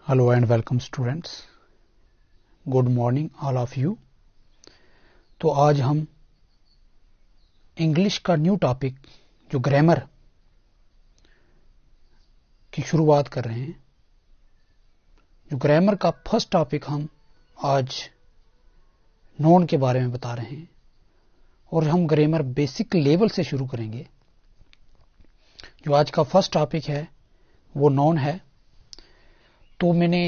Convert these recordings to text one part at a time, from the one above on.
Hello and welcome students, good morning all of you. तो आज हम इंग्लिश का न्यू टॉपिक जो ग्रामर की शुरुआत कर रहे हैं। जो ग्रामर का फर्स्ट टॉपिक हम आज नोन के बारे में बता रहे हैं और हम ग्रामर बेसिक लेवल से शुरू करेंगे। जो आज का फर्स्ट टॉपिक है वो नोन है। तो मैंने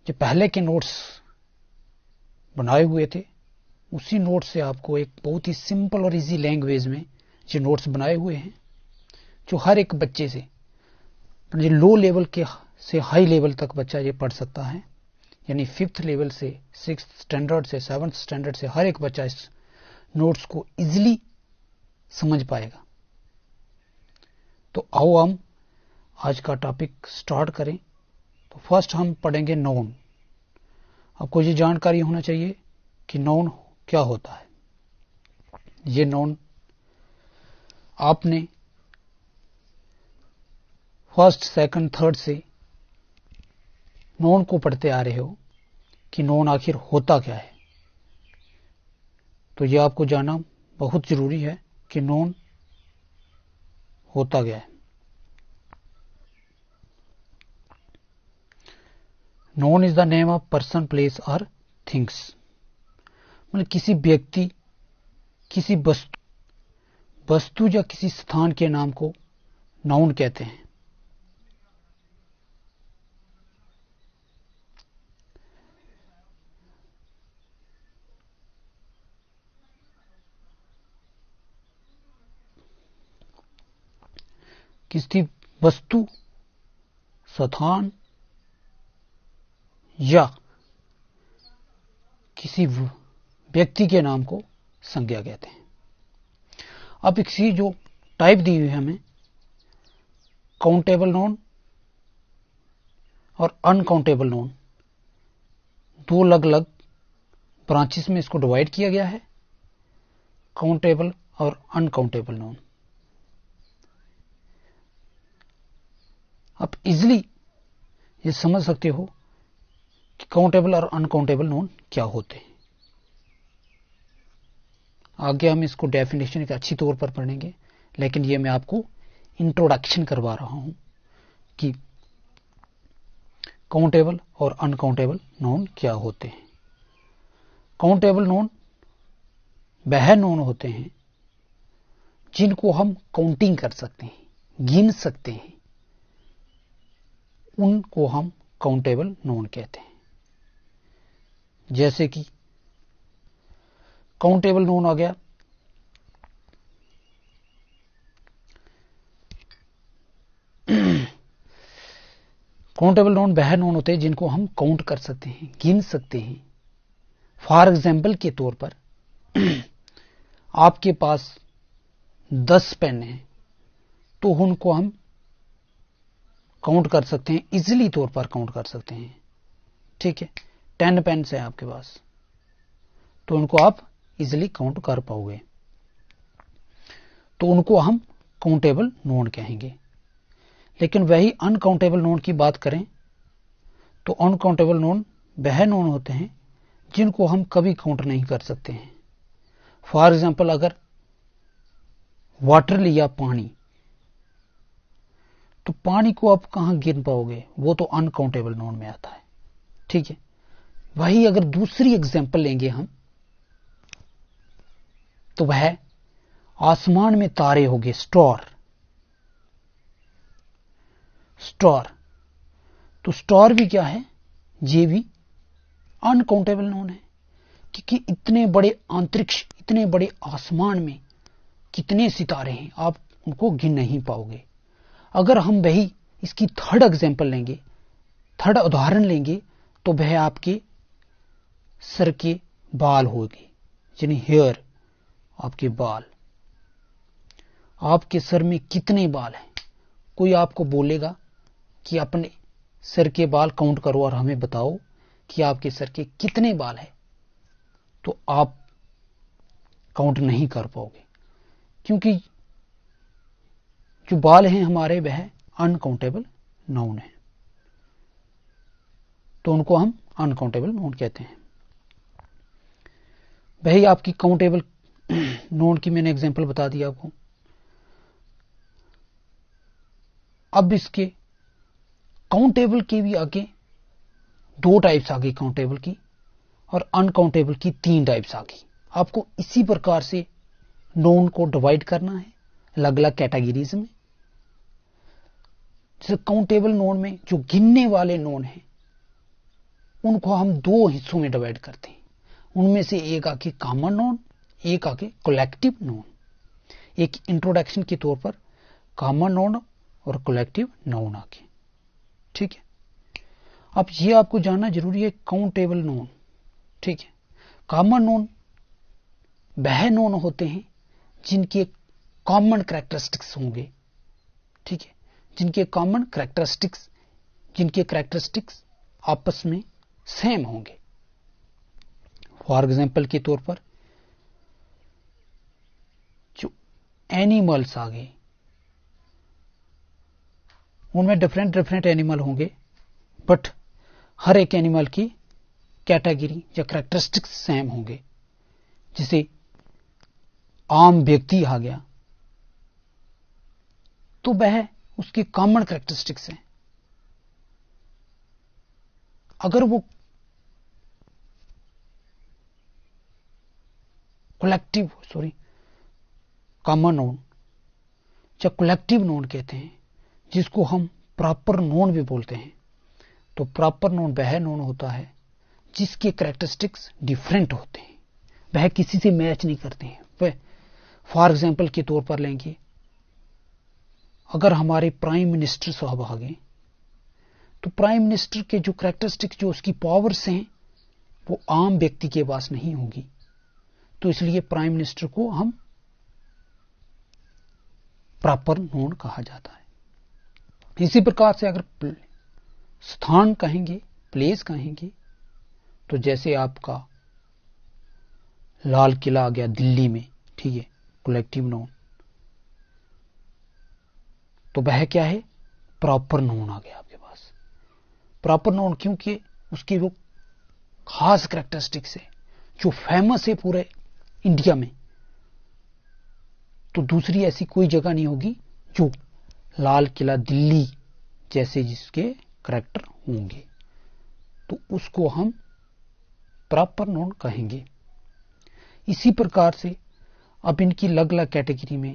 जो पहले के नोट्स बनाए हुए थे उसी नोट्स से आपको एक बहुत ही सिंपल और इजी लैंग्वेज में जो नोट्स बनाए हुए हैं, जो हर एक बच्चे से लो लेवल के से हाई लेवल तक बच्चा ये पढ़ सकता है। यानी 5th लेवल से 6th स्टैंडर्ड से 7th स्टैंडर्ड से हर एक बच्चा इस नोट्स को इजीली समझ पाएगा। तो आओ हम आज का टॉपिक स्टार्ट करें। तो फर्स्ट हम पढ़ेंगे नोन। आपको ये जानकारी होना चाहिए कि नोन क्या होता है। ये नोन आपने फर्स्ट, सेकंड, थर्ड से नोन को पढ़ते आ रहे हो कि नोन आखिर होता क्या है। तो ये आपको जानना बहुत जरूरी है कि नोन होता क्या है। Known is the name of person, place और थिंग्स। मतलब किसी व्यक्ति, किसी वस्तु या किसी स्थान के नाम को नाउन कहते हैं। किसी वस्तु, स्थान या किसी व्यक्ति के नाम को संज्ञा कहते हैं। अब इसकी जो टाइप दी हुई है हमें, काउंटेबल नोन और अनकाउंटेबल नोन, दो अलग अलग ब्रांचेस में इसको डिवाइड किया गया है, काउंटेबल और अनकाउंटेबल नोन। आप इजिली ये समझ सकते हो कि काउंटेबल और अनकाउंटेबल नोन क्या होते हैं। आगे हम इसको डेफिनेशन एक अच्छी तौर पर पढ़ेंगे, लेकिन ये मैं आपको इंट्रोडक्शन करवा रहा हूं कि काउंटेबल और अनकाउंटेबल नोन क्या होते हैं। काउंटेबल नोन वह नोन होते हैं जिनको हम काउंटिंग कर सकते हैं, गिन सकते हैं, उनको हम काउंटेबल नोन कहते हैं। जैसे कि काउंटेबल नोन आ गया काउंटेबल नोन वह नोन होते हैं जिनको हम काउंट कर सकते हैं, गिन सकते हैं। फॉर एग्जाम्पल के तौर पर आपके पास 10 पेन हैं तो उनको हम काउंट कर सकते हैं, इजिली तौर पर काउंट कर सकते हैं। ठीक है, 10 पेन है आपके पास तो उनको आप इजिली काउंट कर पाओगे, तो उनको हम काउंटेबल नोन कहेंगे। लेकिन वही अनकाउंटेबल नोन की बात करें तो अनकाउंटेबल नोन वह नोन होते हैं जिनको हम कभी काउंट नहीं कर सकते हैं। फॉर एग्जाम्पल, अगर वाटर लिया, पानी, तो पानी को आप कहां गिन पाओगे, वो तो अनकाउंटेबल नोन में आता है। ठीक है, वही अगर दूसरी एग्जाम्पल लेंगे हम तो वह आसमान में तारे होंगे, स्टार। तो स्टार भी क्या है, ये भी अनकाउंटेबल नोन है, क्योंकि इतने बड़े अंतरिक्ष, इतने बड़े आसमान में कितने सितारे हैं, आप उनको गिन नहीं पाओगे। अगर हम वही इसकी थर्ड एग्जाम्पल लेंगे, थर्ड उदाहरण लेंगे, तो वह आपके सर के बाल होंगे, यानी हेयर, आपके बाल। आपके सर में कितने बाल हैं, कोई आपको बोलेगा कि अपने सर के बाल काउंट करो और हमें बताओ कि आपके सर के कितने बाल हैं, तो आप काउंट नहीं कर पाओगे, क्योंकि जो बाल हैं हमारे वह अनकाउंटेबल नाउन है। तो उनको हम अनकाउंटेबल नोन कहते हैं। भाई आपकी काउंटेबल नोन की मैंने एग्जांपल बता दिया आपको। अब इसके काउंटेबल के भी आगे दो टाइप्स आ गई, काउंटेबल की, और अनकाउंटेबल की 3 टाइप्स आ गई। आपको इसी प्रकार से नोन को डिवाइड करना है अलग अलग कैटेगरीज में। जैसे काउंटेबल नोन में जो गिनने वाले नोन हैं उनको हम 2 हिस्सों में डिवाइड करते हैं। उनमें से एक आके कॉमन नोन, एक आके कलेक्टिव नोन। एक इंट्रोडक्शन के तौर पर कॉमन नोन और कलेक्टिव नोन आके, ठीक है। अब ये आपको जानना जरूरी है, काउंटेबल नोन, ठीक है। कॉमन नोन वह नोन होते हैं जिनके कॉमन कैरेक्टरिस्टिक्स होंगे, ठीक है, जिनके कैरेक्टरिस्टिक्स आपस में सेम होंगे। फॉर एग्जांपल के तौर पर जो एनिमल्स आ गए उनमें डिफरेंट एनिमल होंगे, बट हर एक एनिमल की कैटेगरी या कैरेक्टरिस्टिक्स सेम होंगे। जैसे आम व्यक्ति आ गया तो वह उसकी कॉमन कैरेक्टरिस्टिक्स हैं। अगर वो कॉमन नोन या कलेक्टिव नोन कहते हैं, जिसको हम प्रॉपर नोन भी बोलते हैं, तो प्रॉपर नोन वह नोन होता है जिसके कैरेक्टरिस्टिक्स डिफरेंट होते हैं, वह किसी से मैच नहीं करते हैं। वह फॉर एग्जांपल के तौर पर लेंगे, अगर हमारे प्राइम मिनिस्टर साहब आ गए तो प्राइम मिनिस्टर के जो कैरेक्टरिस्टिक्स, जो उसकी पावर्स हैं, वो आम व्यक्ति के पास नहीं होगी, तो इसलिए प्राइम मिनिस्टर को हम प्रॉपर नोन कहा जाता है। इसी प्रकार से अगर स्थान कहेंगे, प्लेस कहेंगे, तो जैसे आपका लाल किला आ गया दिल्ली में, ठीक है, कलेक्टिव नोन, तो वह क्या है, प्रॉपर नोन आ गया आपके पास। प्रॉपर नोन क्योंकि उसकी वो खास कैरेक्टरिस्टिक्स है जो फेमस है पूरे इंडिया में, तो दूसरी ऐसी कोई जगह नहीं होगी जो लाल किला दिल्ली जैसे जिसके कैरेक्टर होंगे, तो उसको हम प्रॉपर नोन कहेंगे। इसी प्रकार से अब इनकी अलग अलग कैटेगरी में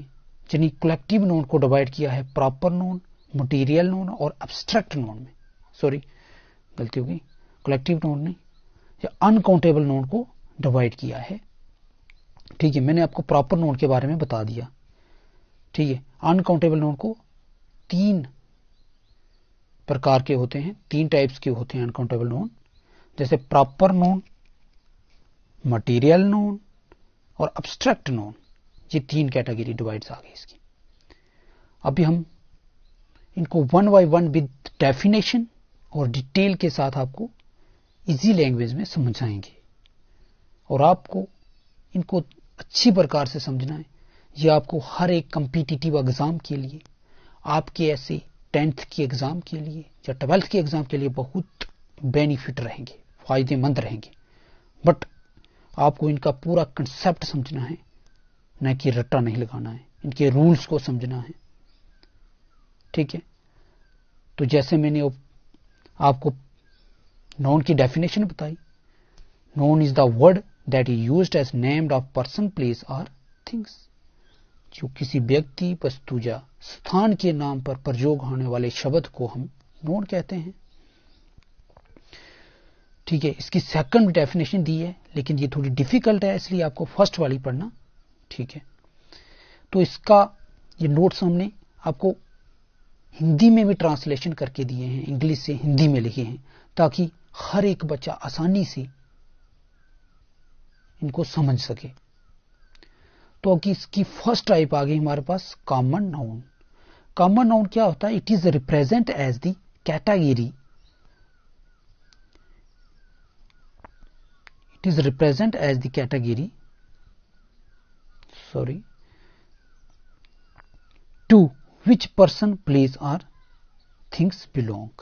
यानी कलेक्टिव नोन को डिवाइड किया है प्रॉपर नोन, मटेरियल नोन और एब्स्ट्रैक्ट नोन में। सॉरी, गलती हो गई, कलेक्टिव नोन ने या अनकाउंटेबल नोन को डिवाइड किया है, ठीक है। मैंने आपको प्रॉपर नोन के बारे में बता दिया, ठीक है। अनकाउंटेबल नोन को 3 प्रकार के होते हैं, 3 टाइप्स के होते हैं अनकाउंटेबल नोन, जैसे प्रॉपर नोन, मटेरियल नोन और एब्स्ट्रैक्ट नोन। ये 3 कैटेगरी डिवाइड्स आ गई इसकी। अभी हम इनको 1 बाय 1 विद डेफिनेशन और डिटेल के साथ आपको इजी लैंग्वेज में समझाएंगे, और आपको इनको अच्छी प्रकार से समझना है। ये आपको हर एक कॉम्पिटिटिव एग्जाम के लिए, आपके ऐसे 10th के एग्जाम के लिए या 12th के एग्जाम के लिए बहुत बेनिफिट रहेंगे, फायदेमंद रहेंगे। बट आपको इनका पूरा कंसेप्ट समझना है, न कि रट्टा नहीं लगाना है, इनके रूल्स को समझना है, ठीक है। तो जैसे मैंने आपको नोन की डेफिनेशन बताई, noun is the word that is used as named of person, place और थिंग्स। जो किसी व्यक्ति, वस्तु या स्थान के नाम पर प्रयोग होने वाले शब्द को हम नोन कहते हैं, ठीक है। इसकी सेकंड डेफिनेशन दी है, लेकिन ये थोड़ी डिफिकल्ट है, इसलिए आपको फर्स्ट वाली पढ़ना, ठीक है। तो इसका ये नोट्स हमने आपको हिंदी में भी ट्रांसलेशन करके दिए हैं, इंग्लिश से हिंदी में लिखे हैं, ताकि हर एक बच्चा आसानी से इनको समझ सके। तो अब इसकी फर्स्ट टाइप आ गई हमारे पास कॉमन नाउन। कॉमन नाउन क्या होता है? It is represent as the category, it is represent as the category to which person, place और थिंग्स बिलोंग।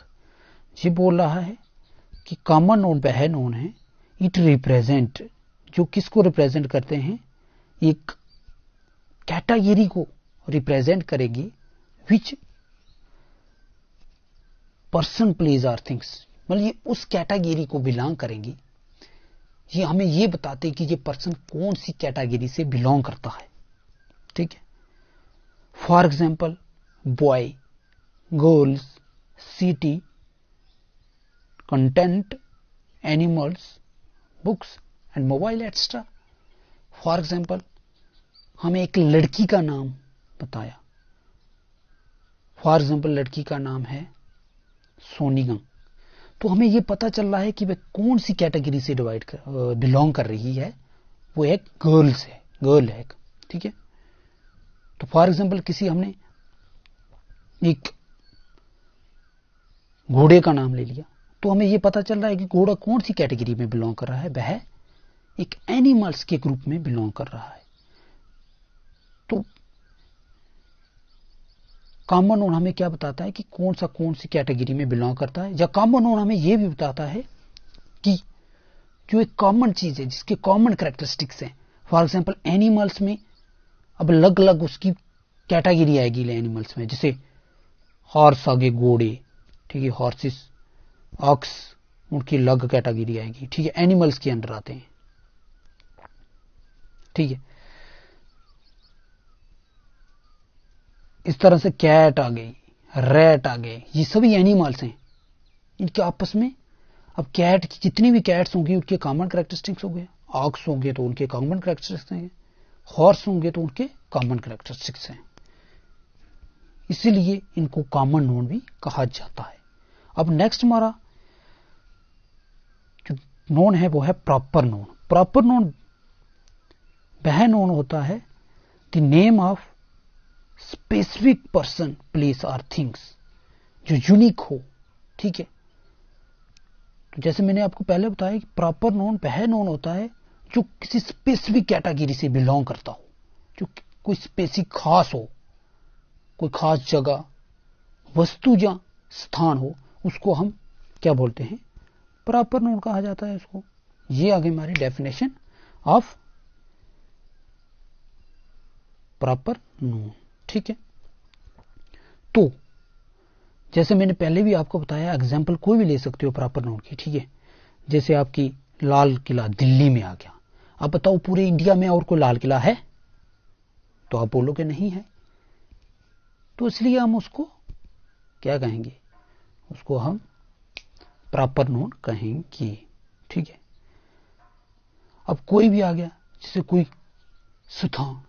ये बोल रहा है कि कॉमन नोन वह नोन है, इट रिप्रेजेंट, जो किसको रिप्रेजेंट करते हैं, एक कैटेगरी को रिप्रेजेंट करेगी, which person place or things, मतलब ये उस कैटेगरी को बिलोंग करेंगी। ये हमें ये बताते हैं कि ये पर्सन कौन सी कैटेगरी से बिलोंग करता है। ठीक है, for example boy, girls, city, content, animals, books and mobile extra. For example हमें एक लड़की का नाम बताया, फॉर एग्जाम्पल लड़की का नाम है सोनिया, तो हमें यह पता चल रहा है कि वह कौन सी कैटेगरी से बिलोंग कर रही है, वो एक गर्ल्स है, गर्ल है। ठीक है, तो फॉर एग्जाम्पल किसी हमने एक घोड़े का नाम ले लिया, तो हमें यह पता चल रहा है कि घोड़ा कौन सी कैटेगरी में बिलोंग कर रहा है, वह एक एनिमल्स के ग्रुप में बिलोंग कर रहा है। तो कॉमन नोन हमें क्या बताता है कि कौन सी कैटेगरी में बिलोंग करता है, या कॉमन नोन हमें यह भी बताता है कि जो एक कॉमन चीज है, जिसके कॉमन कैरेक्टरिस्टिक्स हैं। फॉर एग्जाम्पल एनिमल्स में अब अलग अलग उसकी कैटेगरी आएगी एनिमल्स में, जैसे हॉर्स आगे घोड़े, ठीक है, हॉर्सेस, ऑक्स, उनकी अलग कैटेगरी आएगी। ठीक है, एनिमल्स के अंदर आते हैं। ठीक है, इस तरह से कैट आ गई, रैट आ गए, ये सभी एनिमल्स हैं, इनके आपस में। अब कैट की जितनी भी कैट्स होंगी उनके कॉमन कैरेक्टरिस्टिक्स हो गए, ऑक्स होंगे तो उनके कॉमन कैरेक्टरिस्टिक्स हैं, हॉर्स होंगे तो उनके कॉमन कैरेक्टरिस्टिक्स हैं, इसीलिए इनको कॉमन नोन भी कहा जाता है। अब नेक्स्ट हमारा जो नोन है वो है प्रॉपर नोन। प्रॉपर नोन वह नोन होता है the name of specific person, place और थिंग्स, जो यूनिक हो। ठीक है, तो जैसे मैंने आपको पहले बताया कि प्रॉपर नोन वह नोन होता है जो किसी स्पेसिफिक कैटेगरी से बिलोंग करता हो, जो कोई स्पेसिफिक खास हो, कोई खास जगह, वस्तु या स्थान हो, उसको हम क्या बोलते हैं, प्रॉपर नोन कहा जाता है उसको। ये आगे हमारी डेफिनेशन ऑफ प्रॉपर नोन। ठीक है, तो जैसे मैंने पहले भी आपको बताया, एग्जाम्पल कोई भी ले सकते हो प्रॉपर नोन की। ठीक है, जैसे आपकी लाल किला दिल्ली में आ गया, अब बताओ पूरे इंडिया में और कोई लाल किला है, तो आप बोलोगे नहीं है, तो इसलिए हम उसको क्या कहेंगे, उसको हम प्रॉपर नोन कहेंगे। ठीक है, अब कोई भी आ गया, जैसे कोई स्थान,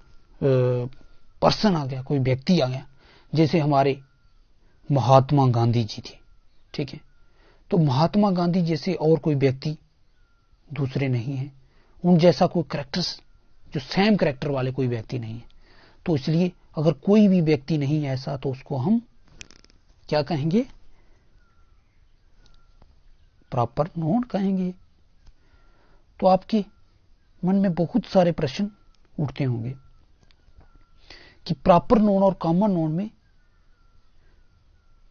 पर्सन आ गया, कोई व्यक्ति आ गया, जैसे हमारे महात्मा गांधी जी थे। ठीक है, तो महात्मा गांधी जैसे और कोई व्यक्ति दूसरे नहीं है, उन जैसा कोई कैरेक्टर्स, जो सेम कैरेक्टर वाले कोई व्यक्ति नहीं है, तो इसलिए अगर कोई भी व्यक्ति नहीं है ऐसा, तो उसको हम क्या कहेंगे, प्रॉपर नोन कहेंगे। तो आपके मन में बहुत सारे प्रश्न उठते होंगे कि प्रॉपर नोन और कॉमन नोन में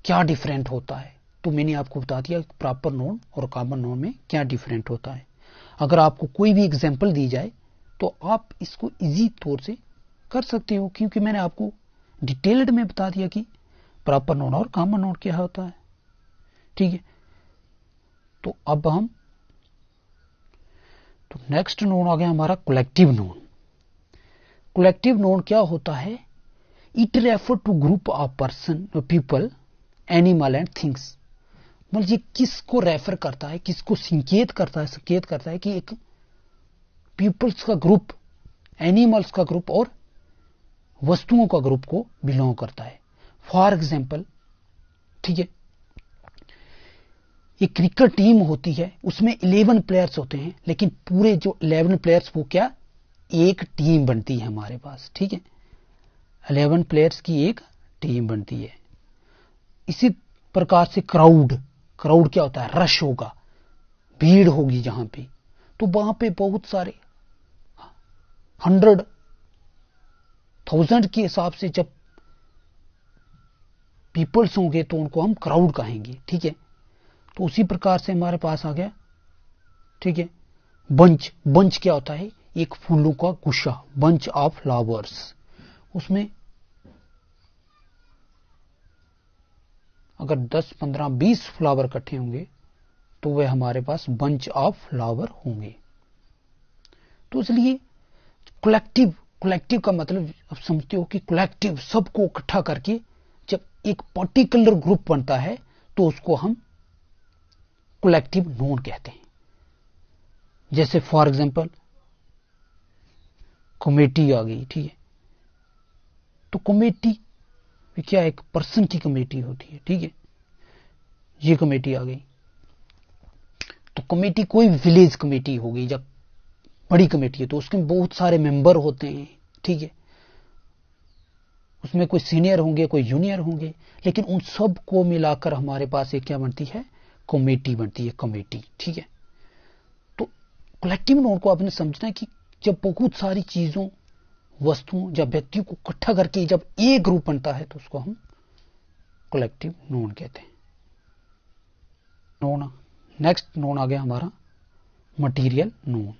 क्या डिफरेंट होता है। तो मैंने आपको बता दिया प्रॉपर नोन और कॉमन नोन में क्या डिफरेंट होता है। अगर आपको कोई भी एग्जाम्पल दी जाए तो आप इसको इजी तौर से कर सकते हो, क्योंकि मैंने आपको डिटेल्ड में बता दिया कि प्रॉपर नोन और कॉमन नोन क्या होता है। ठीक है, तो अब हम तो नेक्स्ट नोन आ गया हमारा कलेक्टिव नोन। कलेक्टिव नोन क्या होता है, it refer to group of person, people, animal and things. मतलब ये किसको रेफर करता है, किसको संकेत करता है कि एक पीपल्स का ग्रुप, एनिमल्स का ग्रुप और वस्तुओं का ग्रुप को बिलोंग करता है। फॉर एग्जाम्पल, ठीक है, एक क्रिकेट टीम होती है, उसमें 11 प्लेयर्स होते हैं, लेकिन पूरे जो 11 प्लेयर्स वो क्या, एक टीम बनती है हमारे पास। ठीक है, 11 प्लेयर्स की एक टीम बनती है। इसी प्रकार से क्राउड क्या होता है, रश होगा, भीड़ होगी जहां पे, तो वहां पे बहुत सारे 100,000 के हिसाब से जब पीपल्स होंगे तो उनको हम क्राउड कहेंगे। ठीक है, तो उसी प्रकार से हमारे पास आ गया, ठीक है, बंच। बंच क्या होता है? एक फूलों का गुच्छा, बंच ऑफ फ्लावर्स। उसमें अगर 10, 15, 20 फ्लावर इकट्ठे होंगे तो वह हमारे पास बंच ऑफ फ्लावर होंगे। तो इसलिए कलेक्टिव का मतलब आप समझते हो कि कलेक्टिव, सबको इकट्ठा करके जब एक पर्टिकुलर ग्रुप बनता है तो उसको हम कलेक्टिव नोन कहते हैं। जैसे फॉर एग्जांपल कमेटी आ गई, ठीक है, तो कमेटी क्या, एक पर्सन की कमेटी होती है, ठीक है, ये कमेटी आ गई। तो कमेटी कोई विलेज कमेटी हो गई, जब बड़ी कमेटी है तो उसमें बहुत सारे मेंबर होते हैं, ठीक है, उसमें कोई सीनियर होंगे, कोई जूनियर होंगे, लेकिन उन सब को मिलाकर हमारे पास एक क्या बनती है? कमेटी बनती है, कमेटी, ठीक है। तो कलेक्टिव नोन को आपने समझना है कि जब बहुत सारी चीजों, वस्तुओं या व्यक्तियों को इकट्ठा करके जब एक ग्रुप बनता है तो उसको हम कलेक्टिव नोन कहते हैं। नोन, नेक्स्ट नोन आ गया हमारा मटीरियल नोन।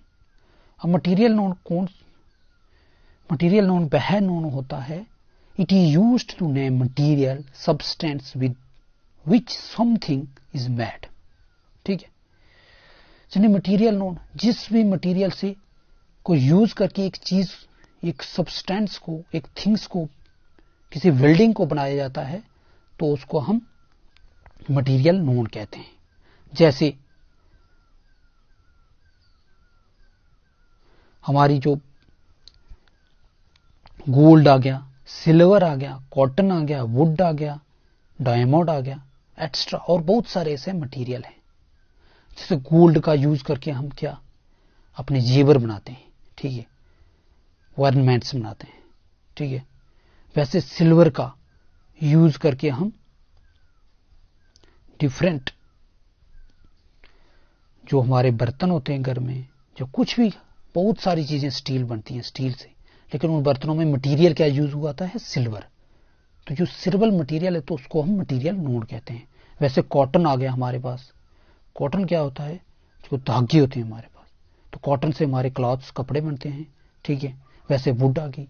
अब मटीरियल नोन कौन? मटीरियल नोन वह नोन होता है, it is used to name material substance with which something is made, ठीक है। यानी मटीरियल नोन, जिस भी मटीरियल से को यूज करके एक चीज, एक सब्सटेंस को, एक थिंग्स को, किसी बिल्डिंग को बनाया जाता है तो उसको हम मटीरियल नोन कहते हैं। जैसे हमारी जो गोल्ड आ गया, सिल्वर आ गया, कॉटन आ गया, वुड आ गया, डायमंड आ गया, एक्स्ट्रा, और बहुत सारे ऐसे मटेरियल हैं। जैसे गोल्ड का यूज करके हम क्या अपने जेवर बनाते हैं, ठीक है, ऑर्नामेंट्स बनाते हैं, ठीक है। वैसे सिल्वर का यूज करके हम डिफरेंट जो हमारे बर्तन होते हैं घर में, जो कुछ भी, बहुत सारी चीजें स्टील बनती हैं, स्टील से, लेकिन उन बर्तनों में मटेरियल क्या यूज हुआ था है? सिल्वर। तो जो सिल्वर मटेरियल है तो उसको हम मटेरियल नोन कहते हैं। वैसे कॉटन आ गया हमारे पास। कॉटन क्या होता है? जो धागे होते हैं हमारे पास, तो कॉटन से हमारे क्लॉथ्स, कपड़े बनते हैं, ठीक है। वैसे वुड आ गई,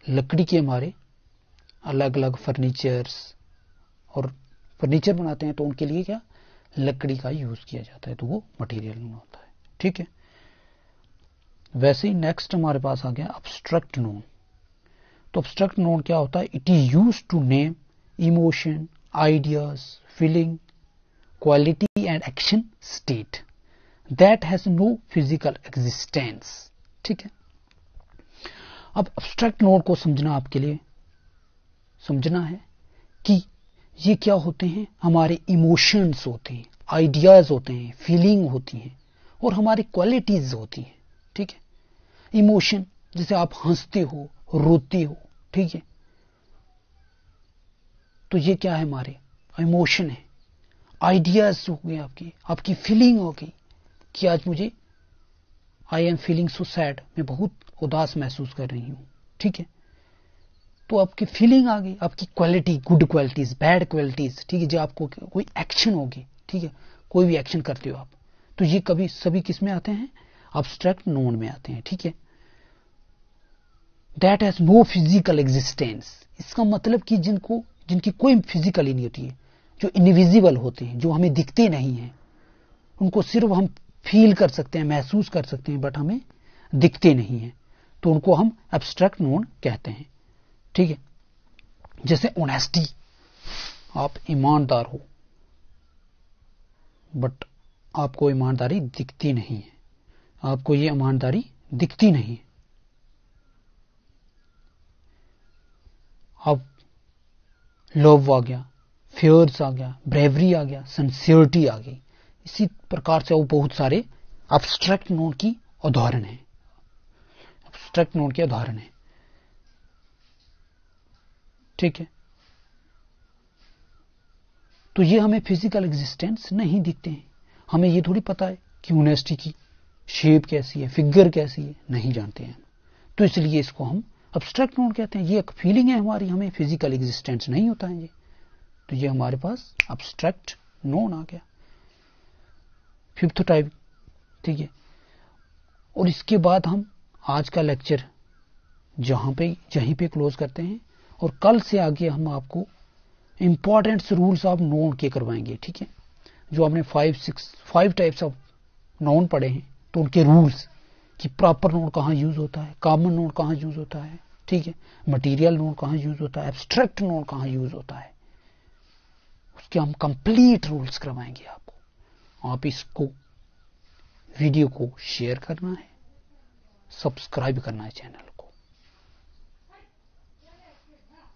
लकड़ी के हमारे अलग अलग फर्नीचर्स, और फर्नीचर बनाते हैं तो उनके लिए क्या लकड़ी का यूज किया जाता है, तो वो मटेरियल नोन होता है, ठीक है। वैसे ही नेक्स्ट हमारे पास आ गया अब्स्ट्रैक्ट नोन। तो अब्स्ट्रैक्ट नोन क्या होता है? It is used to name emotion, ideas, feeling, quality and action state that has no physical existence, ठीक है। अब अब्स्ट्रैक्ट नोन को समझना आपके लिए समझना है कि ये क्या होते हैं? हमारे इमोशंस होते हैं, आइडियाज होते हैं, फीलिंग होती हैं, और हमारी क्वालिटीज होती हैं, ठीक है। इमोशन, जैसे आप हंसते हो, रोते हो, ठीक है, तो ये क्या है? हमारे इमोशन है। आइडियाज हो गए, आपकी फीलिंग हो गई कि आज मुझे I am feeling so sad, मैं बहुत उदास महसूस कर रही हूं, ठीक है, तो आपकी फीलिंग आ गई। आपकी quality, good qualities, bad qualities, ठीक है, जो आपको कोई एक्शन होगी, ठीक है, कोई भी एक्शन करते हो आप, तो ये कभी सभी किस में आते हैं? अब्स्ट्रैक्ट नोन में आते हैं, ठीक है। That has no physical existence, इसका मतलब कि जिनकी कोई फिजिकल ही नहीं होती है, जो इनविजिबल होते हैं, जो हमें दिखते नहीं हैं, उनको सिर्फ हम फील कर सकते हैं, महसूस कर सकते हैं, बट हमें दिखते नहीं हैं, तो उनको हम एब्स्ट्रैक्ट नोन कहते हैं, ठीक है। जैसे ऑनेस्टी, आप ईमानदार हो बट आपको ईमानदारी दिखती नहीं है, आपको ये ईमानदारी दिखती नहीं है। अब लव आ गया, फेयर्स आ गया, ब्रेवरी आ गया, सिंसियरिटी आ गई। इसी प्रकार से वो बहुत सारे एब्स्ट्रैक्ट नोन की उदाहरण है, एब्स्ट्रैक्ट नोन के उदाहरण है, ठीक है। तो ये हमें फिजिकल एग्जिस्टेंस नहीं दिखते हैं, हमें ये थोड़ी पता है कि ऑनेस्टी की शेप कैसी है, फिगर कैसी है, नहीं जानते हैं, तो इसलिए इसको हम एब्स्ट्रैक्ट नोन कहते हैं। ये एक फीलिंग है हमारी, हमें फिजिकल एग्जिस्टेंस नहीं होता है ये, तो ये हमारे पास एब्स्ट्रैक्ट नोन आ गया। 5th टाइप, ठीक है। और इसके बाद हम आज का लेक्चर यहीं पे क्लोज करते हैं और कल से आगे हम आपको इंपॉर्टेंट रूल्स ऑफ नोन के करवाएंगे, ठीक है। जो आपने 5 टाइप्स ऑफ नोन पढ़े हैं तो उनके रूल्स कि प्रॉपर नोन कहाँ यूज होता है, कॉमन नोन कहाँ यूज होता है, ठीक है, मटेरियल नोन कहाँ यूज होता है, एब्स्ट्रैक्ट नोन कहाँ यूज होता है, उसके हम कंप्लीट रूल्स करवाएंगे आपको। आप इसको वीडियो को शेयर करना है, सब्सक्राइब करना है चैनल को।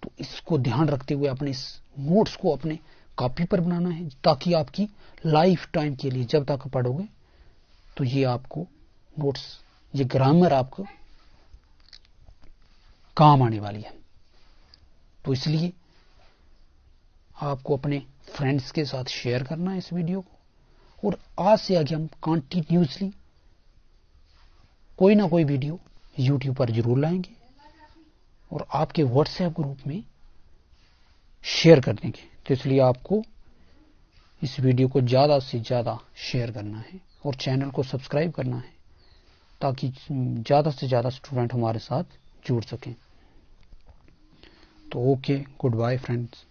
तो इसको ध्यान रखते हुए अपने इस नोट्स को अपने कॉपी पर बनाना है ताकि आपकी लाइफ टाइम के लिए जब तक पढ़ोगे तो ये आपको नोट्स, ये ग्रामर आपको काम आने वाली है। तो इसलिए आपको अपने फ्रेंड्स के साथ शेयर करना है इस वीडियो को। और आज से आगे हम कंटिन्यूसली कोई ना कोई वीडियो YouTube पर जरूर लाएंगे और आपके व्हाट्सएप ग्रुप में शेयर कर देंगे। तो इसलिए आपको इस वीडियो को ज्यादा से ज्यादा शेयर करना है और चैनल को सब्सक्राइब करना है ताकि ज्यादा से ज्यादा स्टूडेंट हमारे साथ जुड़ सकें। तो ओके, गुड बाय फ्रेंड्स।